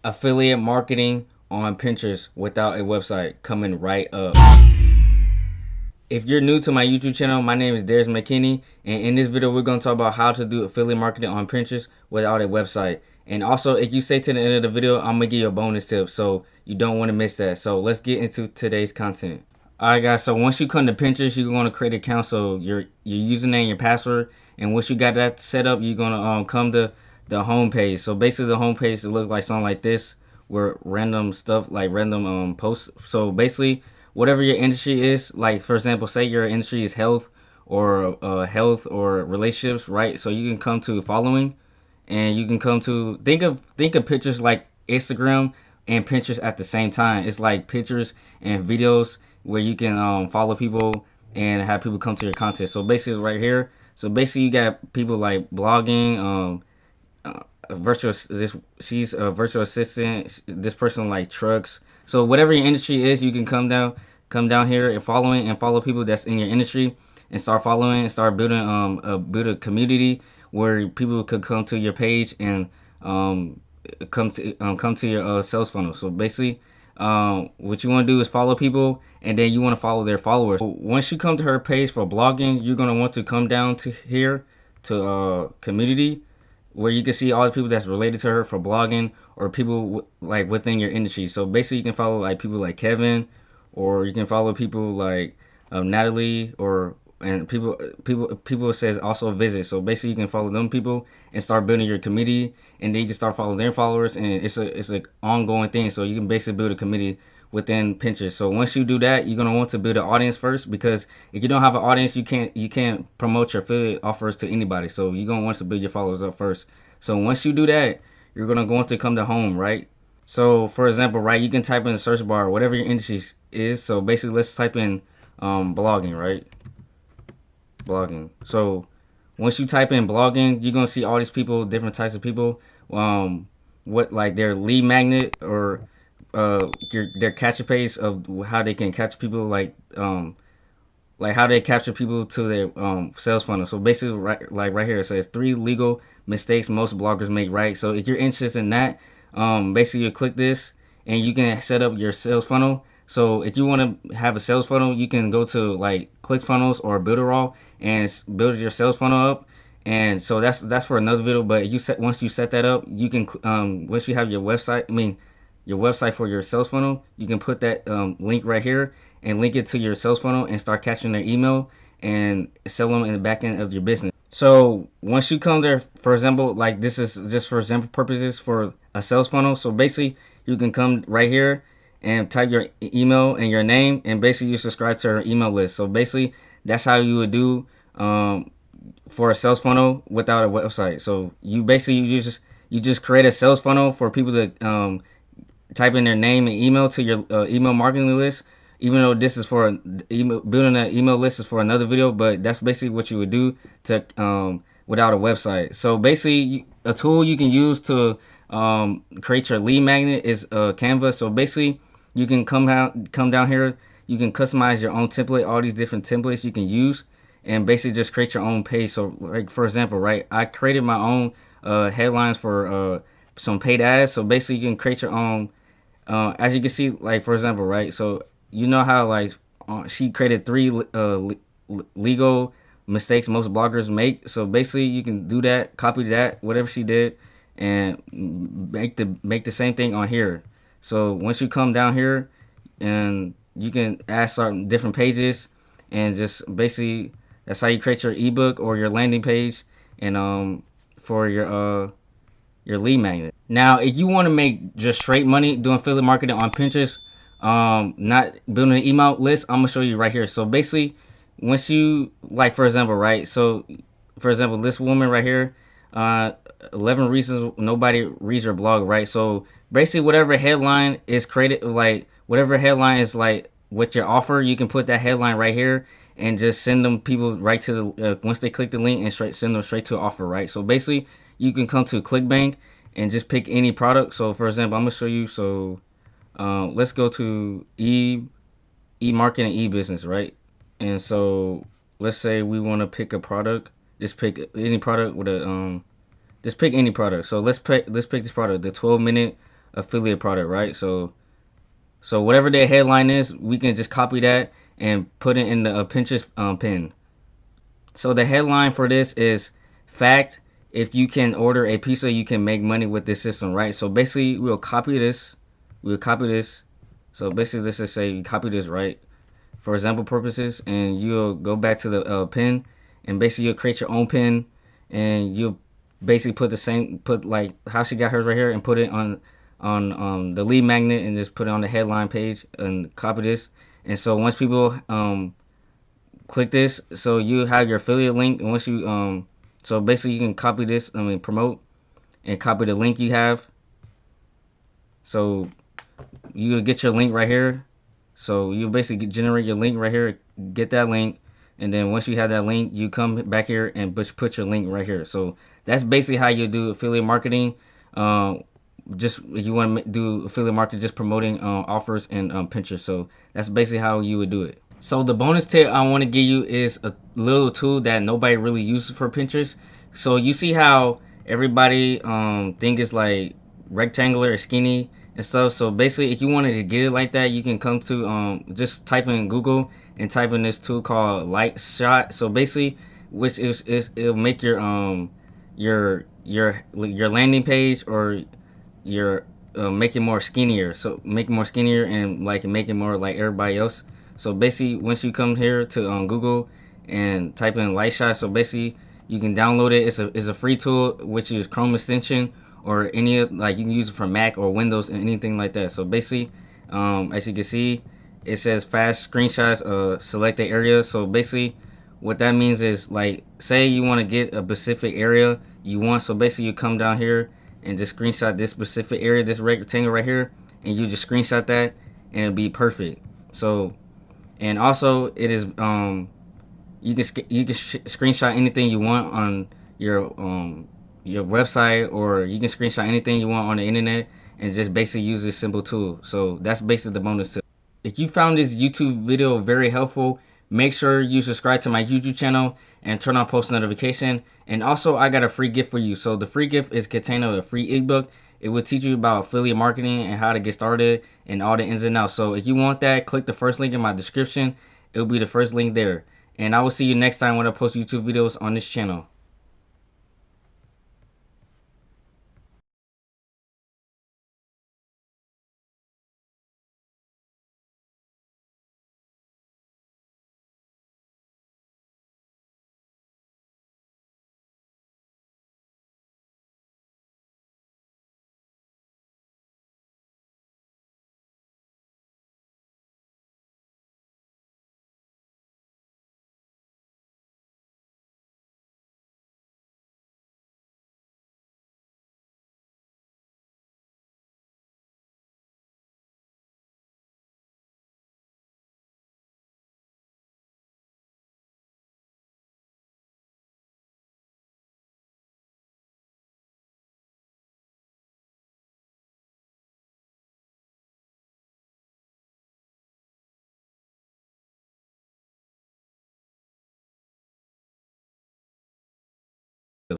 affiliate marketing on Pinterest without a website, coming right up. If you're new to my YouTube channel, my name is Darius McKinney, and in this video we're going to talk about how to do affiliate marketing on Pinterest without a website. And also, if you stay to the end of the video, I'm going to give you a bonus tip, so you don't want to miss that. So let's get into today's content. Alright guys, so once you come to Pinterest, you're going to create an account, so your username, your password, and once you got that set up, you're going to come to the home page. So basically the home page will look like something like this, where random stuff, like random posts. So basically whatever your industry is, like for example, say your industry is health or relationships, right? So you can come to following, and you can come to think of pictures like Instagram and Pinterest at the same time. It's like pictures and videos where you can follow people and have people come to your content. So basically right here, so basically you got people like blogging, she's a virtual assistant, this person like trucks. So whatever your industry is, you can come down here and follow people that's in your industry, and start following and start building build a community where people could come to your page and come to your sales funnel. So basically what you want to do is follow people, and then you want to follow their followers. So once you come to her page for blogging, you're going to want to come down to here to community, where you can see all the people that's related to her for blogging, or people like within your industry. So basically you can follow like people like Kevin, or you can follow people like Natalie, or and people says also visit. So basically you can follow them people and start building your community, and then you can start following their followers, and it's a ongoing thing. So you can basically build a community within Pinterest. So once you do that, you're gonna want to build an audience first, because if you don't have an audience, you can't promote your affiliate offers to anybody. So you're gonna want to build your followers up first. So once you do that, you're gonna want to come to home, right? So for example, right, you can type in the search bar whatever your industry is. So basically let's type in blogging, right? Blogging. So once you type in blogging, you're gonna see all these people, different types of people, what like their lead magnet, or their capture page of how they can capture people, like how they capture people to their sales funnel. So basically right here it says 3 legal mistakes most bloggers make, right? So if you're interested in that, basically you click this and you can set up your sales funnel. So if you want to have a sales funnel, you can go to like ClickFunnels or Builderall and build your sales funnel up. And so that's for another video. But once you set that up, you can once you have your website, your website for your sales funnel, you can put that link right here and link it to your sales funnel and start capturing their email and sell them in the back end of your business. So once you come there, for example, like this is just for example purposes for a sales funnel. So basically you can come right here and type your email and your name, and basically you subscribe to her email list. So basically that's how you would do for a sales funnel without a website. So you just create a sales funnel for people to type in their name and email to your email marketing list. Even though this is for building an email list is for another video, but that's basically what you would do to without a website. So basically a tool you can use to create your lead magnet is Canva. So basically you can come down here, you can customize your own template, all these different templates you can use, and basically just create your own page. So like for example, right, I created my own headlines for some paid ads. So basically you can create your own as you can see, like for example, right, so you know how like she created 3 legal mistakes most bloggers make. So basically you can do that, copy that, whatever she did, and make the same thing on here. So once you come down here, and you can add certain different pages, and just basically that's how you create your ebook or your landing page, and for your lead magnet. Now if you want to make just straight money doing affiliate marketing on Pinterest, not building an email list, I'm gonna show you right here. So basically once you, like for example, right, so for example this woman right here, 11 reasons nobody reads your blog, right? So basically whatever headline is created, like whatever headline is like with your offer, you can put that headline right here and just send them people right to the once they click the link, and send them straight to offer, right? So basically you can come to ClickBank and just pick any product. So for example, I'm gonna show you. So let's go to e-marketing, e-business, right? And so let's say we want to pick a product. Just pick any product with a just pick any product. So let's pick this product, the 12-minute affiliate product, right? So whatever their headline is, we can just copy that and put it in the Pinterest pin. So the headline for this is fact: if you can order a pizza, you can make money with this system, right? So basically, we'll copy this. We'll copy this. So basically, let's just say you copy this, right, for example purposes, and you'll go back to the pin, and basically you'll create your own pin, and you'll basically put like how she got hers right here, and put it on the lead magnet, and just put it on the headline page, and copy this. And so once people click this, so you have your affiliate link, and once you so basically you can copy this, promote, and copy the link you have. So you get your link right here. So you basically generate your link right here, get that link, and then once you have that link, you come back here and put your link right here. So that's basically how you do affiliate marketing. Just if you want to do affiliate marketing, just promoting offers and Pinterest. So that's basically how you would do it. So the bonus tip I want to give you is a little tool that nobody really uses for Pinterest. So you see how everybody think it's like rectangular or skinny and stuff. So basically, if you wanted to get it like that, you can come to just type in Google and type in this tool called Lightshot. So basically, which is it'll make your landing page or your make it more skinnier. So make it more skinnier and like make it more like everybody else. So basically, once you come here to Google and type in Lightshot, so basically you can download it. It's a free tool, which is Chrome extension, or any like you can use it for Mac or Windows and anything like that. So basically, as you can see, it says fast screenshots selected area. So basically, what that means is like say you want to get a specific area you want. So basically, you come down here and just screenshot this specific area, this rectangle right here, and you just screenshot that, and it'll be perfect. So. And also, it is you can screenshot anything you want on your website, or you can screenshot anything you want on the internet, and just basically use this simple tool. So that's basically the bonus tip. If you found this YouTube video very helpful, make sure you subscribe to my YouTube channel and turn on post notification. And also, I got a free gift for you. So the free gift is contained of a free ebook. It will teach you about affiliate marketing and how to get started and all the ins and outs. So if you want that, click the first link in my description. It will be the first link there. And I will see you next time when I post YouTube videos on this channel.